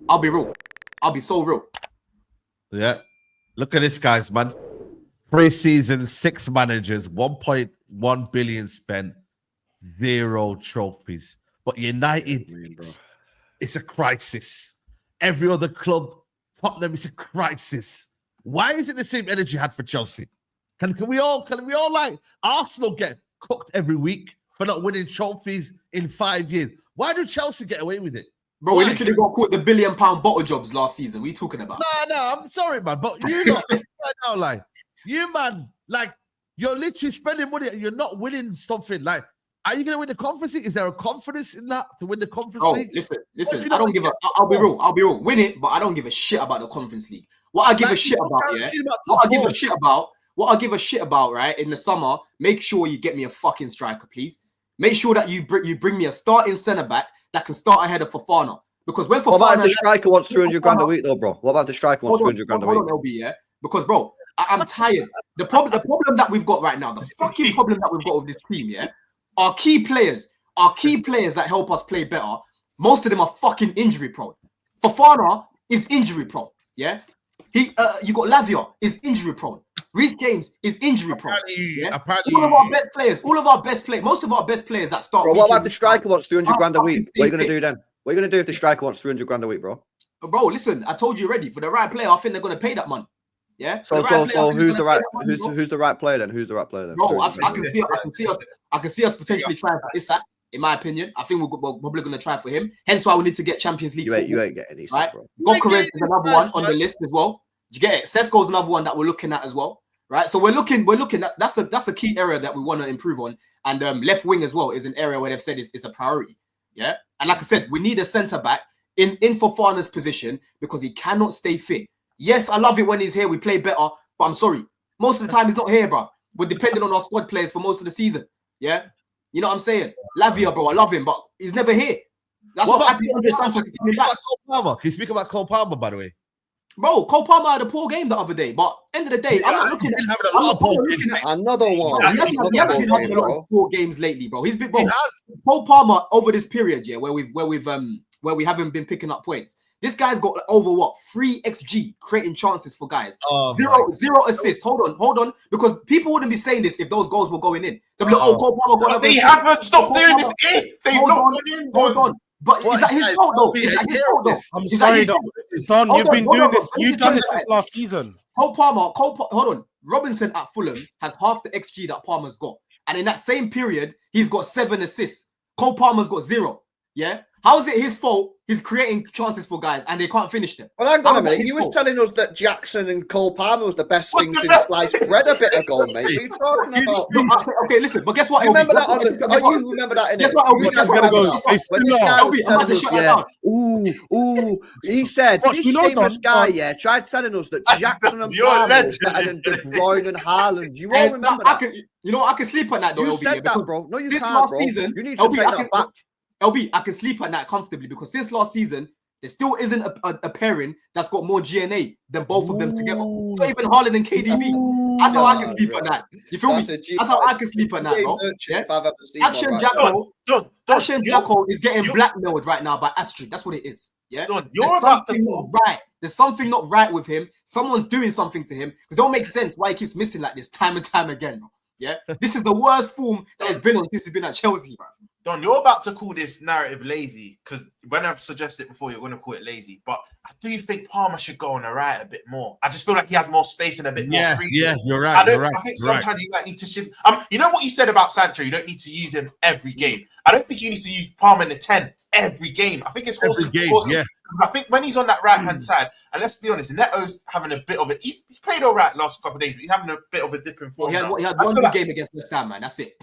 I'll be real. I'll be so real. Yeah. Look at this, guys, man. 3 seasons, 6 managers, 1.1 billion spent, 0 trophies. But United, it's a crisis. Every other club, Tottenham, it's a crisis. Why is it the same energy you had for Chelsea? Can we all like Arsenal get cooked every week for not winning trophies in 5 years? Why do Chelsea get away with it? Bro, Why? we literally got caught the £1 billion bottle jobs last season. What are you talking about? No, I'm sorry, man, but you know, it's right now, like you, man, like you're literally spending money and you're not winning something. Like, are you gonna win the conference league? Is there a confidence in that to win the conference league? Listen. I don't give a. I'll be real. Win it, but I don't give a shit about the conference league. What I give a shit about, What I give a shit about, right? In the summer, make sure you get me a fucking striker, please. Make sure that you bring me a starting centre back that can start ahead of Fofana. Because when Fofana, what about if the striker wants 300 grand a week, though, bro? What about the striker wants 300 grand a week? Hold on, LB, yeah. Because, bro, I'm tired. The problem that we've got right now, the fucking problem that we've got with this team, yeah, our key players that help us play better. Most of them are fucking injury prone. Fofana is injury prone. Yeah, you got Lavia is injury prone. Reece James is injury prone. Apparently, all of our best players, most of our best players that start. Bro, what about if the striker wants 300 grand a week? What are you gonna do then? What are you gonna do if the striker wants 300 grand a week, bro? Bro, listen, I told you already. For the right player, I think they're gonna pay that money. Yeah. So who's the right player then? Who's the right player then? Bro, I can see us potentially trying for Isak. In my opinion, I think we're probably going to try for him. Hence why we need to get Champions League. You ain't getting Isak, right? Bro. Gokares is another one on the list as well. Do you get it? Sesko's another one that we're looking at as well, right? So we're looking at that's a key area that we want to improve on. And left wing as well is an area where they've said it's a priority. Yeah, and like I said, we need a centre back in Fofana's position because he cannot stay fit. Yes, I love it when he's here. We play better, but I'm sorry. Most of the time, he's not here, bro. We're depending on our squad players for most of the season. Yeah? You know what I'm saying? Lavia, bro, I love him, but he's never here. That's what happened to Sancho is coming back. Can you speak about Cole Palmer, by the way? Bro, Cole Palmer had a poor game the other day, but end of the day, I'm not looking at another one. He hasn't been having a lot of poor games lately, bro. He's been, bro. Cole Palmer over this period, yeah, where we haven't been picking up points. This guy's got over 3 XG creating chances for guys. Zero assists. Hold on, because people wouldn't be saying this if those goals were going in. They'll be like, Cole Palmer got. They haven't stopped doing this. If they've not gone in, hold on. But is that his fault though? I'm sorry, Son. You've been doing this. You've done this since last season. Cole Palmer. Hold on. Robinson at Fulham has half the XG that Palmer's got, and in that same period, he's got 7 assists. Cole Palmer's got 0. Yeah. How is it his fault? He's creating chances for guys and they can't finish them. Well, hang on a minute. You was telling us that Jackson and Cole Palmer was the best thing since sliced bread a bit ago, mate. What are you talking about? Okay, listen, but guess what? You remember that? You remember that? Guess what? When this guy he said this famous guy, tried telling us that Jackson and Palmer was better than De Bruyne and Haaland. You all remember that? You know, I can sleep at night though. You said that, bro. No, you can't, bro. You need to take that back. LB, I can sleep at night comfortably because since last season, there still isn't a pairing that's got more GNA than both of them together. Not even Haaland and KDB. That's how I can sleep at night. You feel me? That's how I can sleep at night, bro. Yeah? Action Jacko is getting blackmailed right now by Astrid. That's what it is. Yeah, There's something not right with him. Someone's doing something to him because it don't make sense why he keeps missing like this time and time again. Bro. Yeah, this is the worst form that he's been on since he's been at Chelsea, bro. Don, you're about to call this narrative lazy because when I've suggested before, you're going to call it lazy. But I do think Palmer should go on the right a bit more. I just feel like he has more space and a bit more freedom. Yeah, you're right. I think sometimes you might need to shift. You know what you said about Sancho? You don't need to use him every game. I don't think you need to use Palmer in the 10 every game. I think it's horses. Yeah. I think when he's on that right-hand side, and let's be honest, Neto's having a bit of it. He's played all right last couple of days, but he's having a bit of a dip in form. He had one good game against West Ham, man. That's it.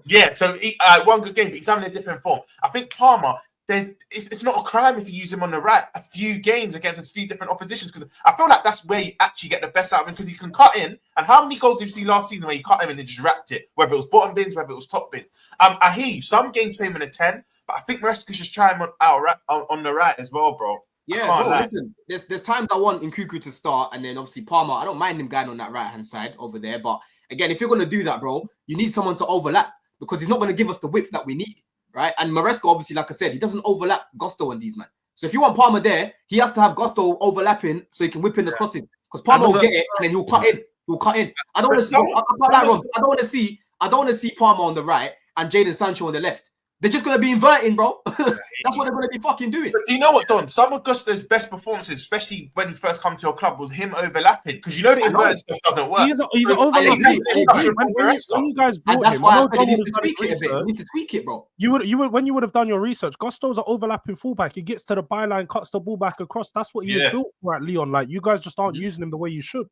Yeah, so one good game, but he's having a dip in form. I think Palmer, it's not a crime if you use him on the right a few games against a few different oppositions, because I feel like that's where you actually get the best out of him, because he can cut in. And how many goals did you see last season where you cut him and then just wrapped it, whether it was bottom bins, whether it was top bins? I hear you. Some games play him in a 10, but I think Maresca should try him on the right as well, bro. Yeah, bro, listen, there's times I want Nkunku to start, and then obviously Palmer, I don't mind him going on that right-hand side over there, but again, if you're going to do that, bro, you need someone to overlap, because he's not going to give us the width that we need, right? And Maresca, obviously, like I said, he doesn't overlap Gusto and these, man. So if you want Palmer there, he has to have Gusto overlapping so he can whip in the crossing. Because Palmer will get it and then he'll cut in. He'll cut in. I don't want to see Palmer on the right and Jadon Sancho on the left. They're just gonna be inverting, bro. That's what they're gonna be fucking doing. But do you know what, Don? Some of Gusto's best performances, especially when he first come to your club, was him overlapping. Because you know the inverted stuff doesn't work. He's overlapping. When you guys brought him, I know he needs to tweak it a bit. You need to tweak it, bro. You would when you would have done your research. Gusto's an overlapping fullback. He gets to the byline, cuts the ball back across. That's what he was built for at Lyon. Like you guys just aren't using him the way you should.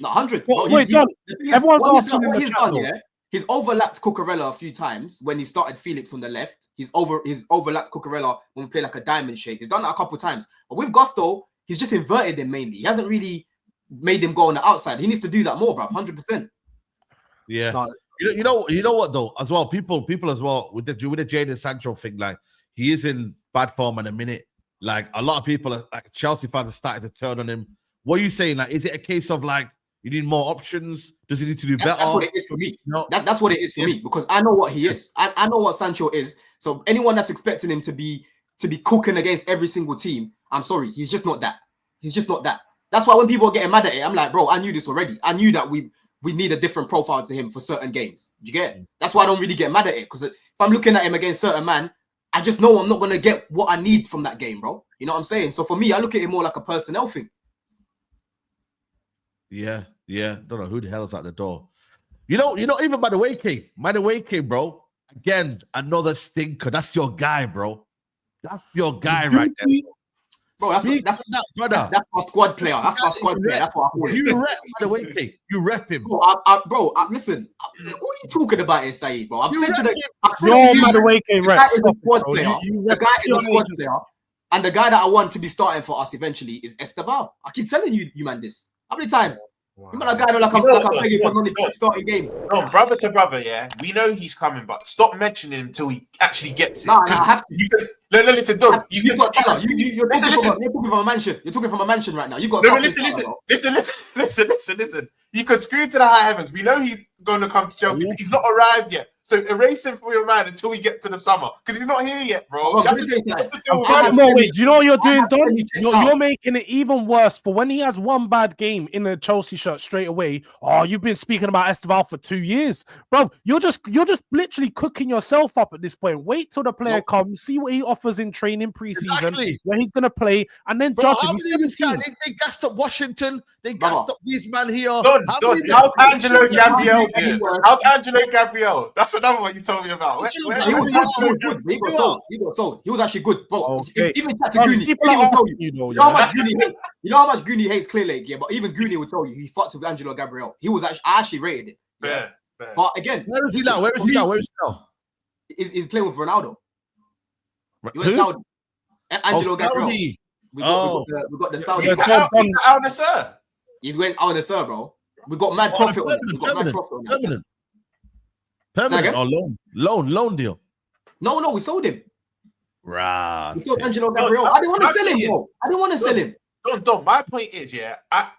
No, 100. Wait, Don. Everyone's asking in the chat. He's overlapped Cucurella a few times when he started Felix on the left. He's overlapped Cucurella when we play like a diamond shape. He's done that a couple of times. But with Gusto, he's just inverted him mainly. He hasn't really made him go on the outside. He needs to do that more, bro. 100%. Yeah. No. You know what though? As well, people as well with the Jadon Sancho thing, like he is in bad form in a minute. Like a lot of people are like Chelsea fans are starting to turn on him. What are you saying? Like, is it a case of like you need more options? Does he need to do better? That's what it is for me. No, that's what it is for me because I know what he is. I know what Sancho is. So anyone that's expecting him to be cooking against every single team, I'm sorry, he's just not that. He's just not that. That's why when people are getting mad at it, I'm like, bro, I knew this already. I knew that we need a different profile to him for certain games. Do you get it? That's why I don't really get mad at it because if I'm looking at him against certain man, I just know I'm not gonna get what I need from that game, bro. You know what I'm saying? So for me, I look at it more like a personnel thing. Yeah. Don't know who the hell's at the door. You know, even by the way, King, bro. Again, another stinker. That's your guy, bro. That's your guy right there. Bro, that's my squad player. That's my squad player. That's what I call it. You rep, by the way, King. You rep him. Bro, listen. What are you talking about here, Saeed, bro? I've said to the by the way, King, the guy is a squad player. The guy is a squad player. And the guy that I want to be starting for us eventually is Esteval. I keep telling you man, this. How many times? Wow. You man, a guy like I'm begging for money to starting games. No, brother to brother, yeah. We know he's coming, but stop mentioning him until he actually gets it. Nah, I have to. No, listen, Doug. You're talking from a mansion. You're talking from a mansion right now. You got. No, listen. You could scream to the high heavens. We know he's going to come to Chelsea. He's not arrived yet. So erase him for your man until we get to the summer. Because he's not here yet, bro. Wait, do you know what you're doing, Don? You're making it even worse. But when he has one bad game in a Chelsea shirt straight away, you've been speaking about Esteval for 2 years. Bro, you're just literally cooking yourself up at this point. Wait till the player comes, see what he offers in training preseason, where he's going to play, and then judge him. They gassed up Washington. They gassed up these man here. How's Angelo Gabriel? How's Angelo Gabriel? That's another one you told me about. He was good. He got sold. He was actually good, bro. Okay. Even chat to Goonie. You know how much Goonie hates Clear Lake, yeah. But even Goonie will tell you he fucked with Angelo Gabriel. He was actually, I actually rated it. Yeah. But again, where is he now? He's playing with Ronaldo. He went Saudi. Angelo Gabriel. We got the Saudi. He's Al Nassr. He went Al Nassr, bro. We got mad profit on it. Permanent or loan deal? No, we sold him. Right. We sold Angelo Gabriel. I didn't want to sell him, bro. I didn't want to sell him. Don, my point is,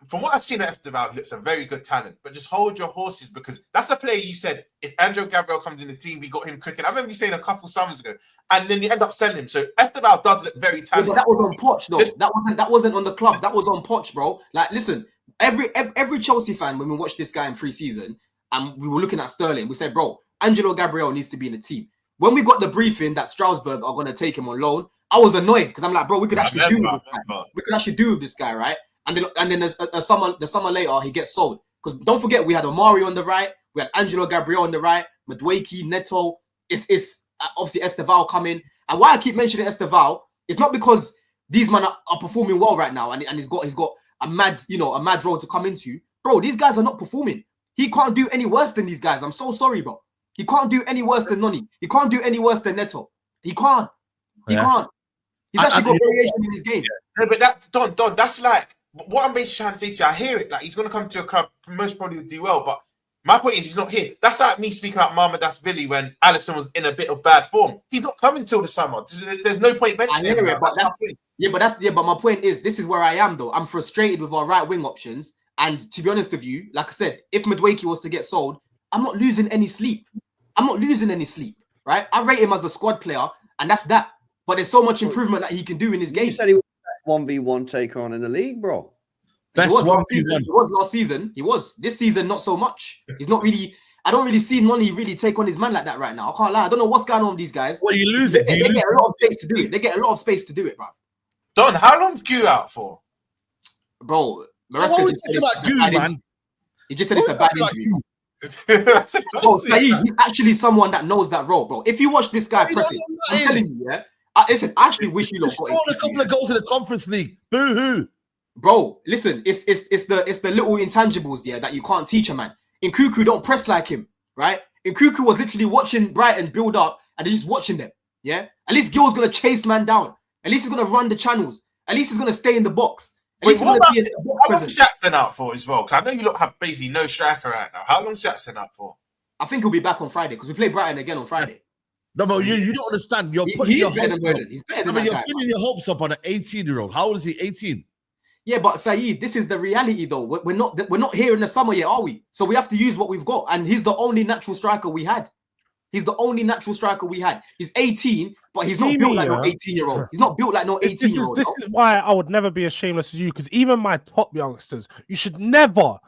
from what I've seen at Esteval, he looks a very good talent. But just hold your horses because that's a player you said, if Angelo Gabriel comes in the team, we got him cooking. I remember you saying a couple summers ago, and then you end up selling him. So Esteval does look very talented. Yeah, but that was on Poch, though. That wasn't on the club. That was on Poch, bro. Like, listen, every Chelsea fan, when we watched this guy in pre-season, and we were looking at Sterling, we said, bro, Angelo Gabriel needs to be in the team. When we got the briefing that Strasbourg are going to take him on loan, I was annoyed because I'm like, bro, we could actually do with this guy. We could actually do with this guy, right? And then the summer later, he gets sold. Because don't forget, we had Omari on the right, we had Angelo Gabriel on the right, Mudryk, Neto. It's obviously Esteval coming. And why I keep mentioning Esteval, it's not because these men are performing well right now, and he's got a mad road to come into. Bro, these guys are not performing. He can't do any worse than these guys. I'm so sorry, bro. He can't do any worse than Noni. He can't do any worse than Neto. He can't. He can't. He's actually got variation in his game. No, but that Don, that's like what I'm basically trying to say to you. I hear it. Like he's gonna come to a club, most probably will do well. But my point is, he's not here. That's like me speaking about Marmadas-Vili when Alisson was in a bit of bad form. He's not coming till the summer. There's no point mentioning him. But my point is, this is where I am though. I'm frustrated with our right wing options. And to be honest with you, like I said, if Mudryk was to get sold, I'm not losing any sleep. Right? I rate him as a squad player, and that's that. but there's so much improvement that he can do in his game. You said he was 1v1 taker on in the league, bro. Best 1v1. He was last season. He was. This season, not so much. He's not really. I don't really see Noni really take on his man like that right now. I can't lie. I don't know what's going on with these guys. Well, you lose it. They get a lot of space to do it. They get a lot of space to do it, bro. Don, how long's Gu out for? Bro, Maresca just said it's a bad man. He just said it's a bad injury. Bro, Saeed, he's actually someone that knows that role, bro. If you watch this guy pressing, I'm telling you, yeah. Listen, I actually wish you lot scored a couple of goals in the Conference League. Boo-hoo. Bro, listen, it's the little intangibles there that you can't teach a man. Nkuku don't press like him, right? Nkuku was literally watching Brighton build up and he's just watching them, yeah? At least Gil's going to chase man down. At least he's going to run the channels. At least he's going to stay in the box. At least he's going to be in the box. How long's Jackson out for as well? Because I know you lot have basically no striker right now. How long's Jackson out for? I think he'll be back on Friday because we play Brighton again on Friday. No, but you don't understand. You're putting your hopes up. He's better than that you're guy, putting your hopes up on an 18-year-old. How old is he? 18? Yeah, but Saeed, this is the reality though. We're not here in the summer yet, are we? So we have to use what we've got. And he's the only natural striker we had. He's the only natural striker we had. He's 18, but he's not built like no 18-year-old. He's not built like no 18-year-old. This is why I would never be as shameless as you, because even my top youngsters, you should never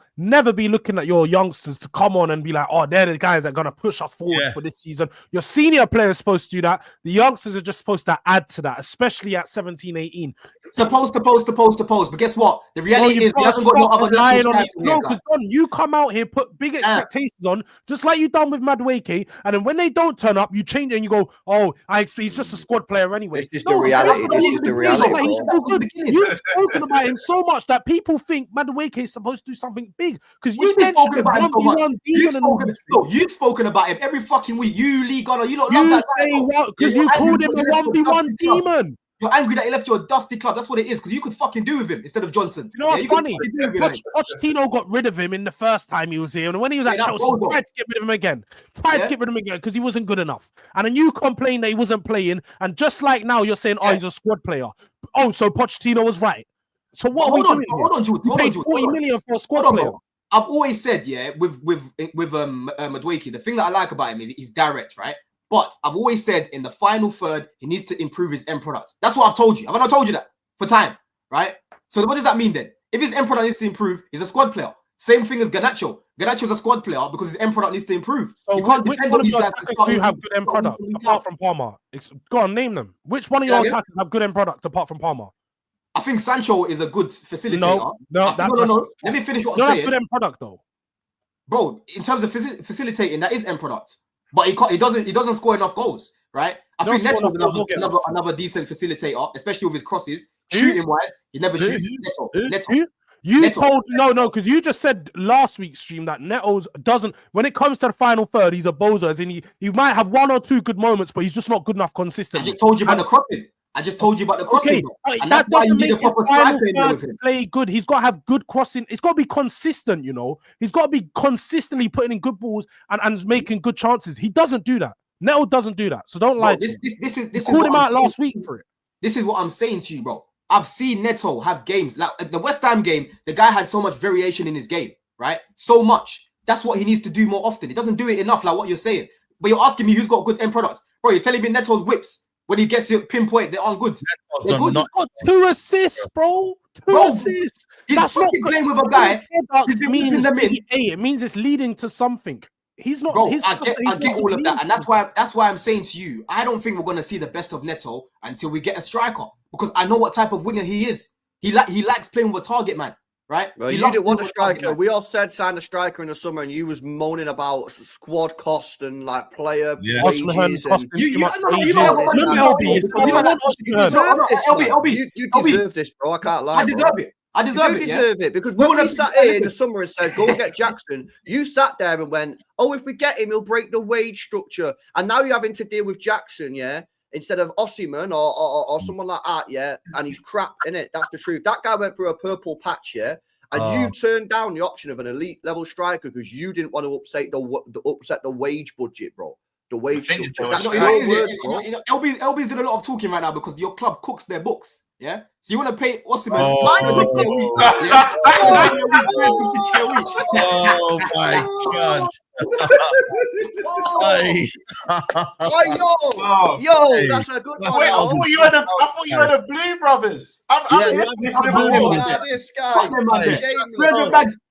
be looking at your youngsters to come on and be like, oh, they're the guys that are going to push us forward for this season. Your senior player is supposed to do that. The youngsters are just supposed to add to that, especially at 17, 18. Supposed to. But guess what? The reality is we haven't got no other natural strikers. No, because you come out here, put big expectations on, just like you done with Mudryk, and then when they don't turn up, you change it and you go, oh, he's just a squad player anyway. This is the reality. This is the reality. He's so good. You've spoken about him so much that people think Mudryk is supposed to do something big. Because you mentioned about him so much. You've spoken about him every fucking week. You, Lee Gunner, you don't love that. Say what? Because you called him a 1v1 demon. You're angry that he left your dusty club. That's what it is. Because you could fucking do with him instead of Johnson. You know what's funny? Pochettino got rid of him in the first time he was here, and when he was at Chelsea, he tried to get rid of him again. Because he wasn't good enough. And then you complained that he wasn't playing, and just like now, you're saying, oh, he's a squad player. Oh, so Pochettino was right. So what are we doing here? Hold on, Jude. You paid 40 million for a squad player. I've always said, with Mudryk, the thing that I like about him is he's direct, right? But I've always said in the final third, he needs to improve his end product. That's what I've told you. Have I not told you that for time, right? So what does that mean then? If his end product needs to improve, he's a squad player. Same thing as Garnacho. Garnacho's a squad player because his end product needs to improve. So you can't depend on these guys to have good end product apart from Palmer. Go on, name them. Which one of your attackers have good end product apart from Palmer? I think Sancho is a good facilitator. No. Let me finish what I'm saying. Good end product though, bro. In terms of facilitating, that is end product. But he doesn't score enough goals, right? I think Neto is another decent facilitator, especially with his crosses. Shooting wise, he never shoots. Neto. You told because you just said last week's stream that Neto's doesn't. When it comes to the final third, he's a bozo. As in, he might have one or two good moments, but he's just not good enough consistently. I just told you about the crossing. Okay, and that doesn't make his final third play good. He's got to have good crossing. It's got to be consistent, you know. He's got to be consistently putting in good balls and making good chances. He doesn't do that. Neto doesn't do that. So don't lie. This called him out last week for it. This is what I'm saying to you, bro. I've seen Neto have games like the West Ham game. The guy had so much variation in his game, right? So much. That's what he needs to do more often. He doesn't do it enough, like what you're saying. But you're asking me who's got good end products, bro. You're telling me Neto's whips. When he gets it pinpoint, they aren't good. They're good. He's got 2 assists, bro. 2 assists. That's not playing with a guy. It means it's leading to something. He's not. Bro, I get all of that, and that's why I'm saying to you, I don't think we're gonna see the best of Neto until we get a striker, because I know what type of winger he is. He likes playing with a target man. Right? Well, you didn't want a striker. We all said sign a striker in the summer, and you was moaning about squad cost and like player wages. You deserve this, bro. I can't lie. I deserve it because when we sat here in the summer and said, go get Jackson, you sat there and went, oh, if we get him, he'll break the wage structure. And now you're having to deal with Jackson, instead of Osimhen or someone like that, and he's crap, innit? That's the truth. That guy went through a purple patch, and you turned down the option of an elite level striker because you didn't want to upset the wage budget, bro. The wage thing is, structure. though, That's you your know, word, bro. LB's doing a lot of talking right now because your club cooks their books. Yeah, so you want to pay Osimhen Oh. 350K a week. Yeah? 350K a week. Oh my god. Hey. Yo, that's a good one. Wait, I thought you had a Blue Brothers. I'm listening to This guy.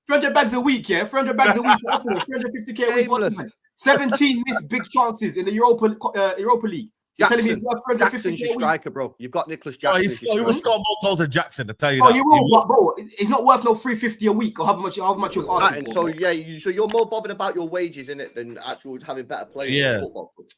300 bags a week, yeah? 300 bags a week for Osimhen, 350K a week for Osimhen. 17 missed big chances in the Europa League. You're telling me he's worth 350K Jackson's your striker, bro. You've got Nicholas Oh, Jackson. he will score more goals than Jackson, I tell you Oh, that. he will, but bro, he's not worth no 350 a week or however much he was asking for. So yeah, so you're more bothered about your wages in it than actual having better players in the football.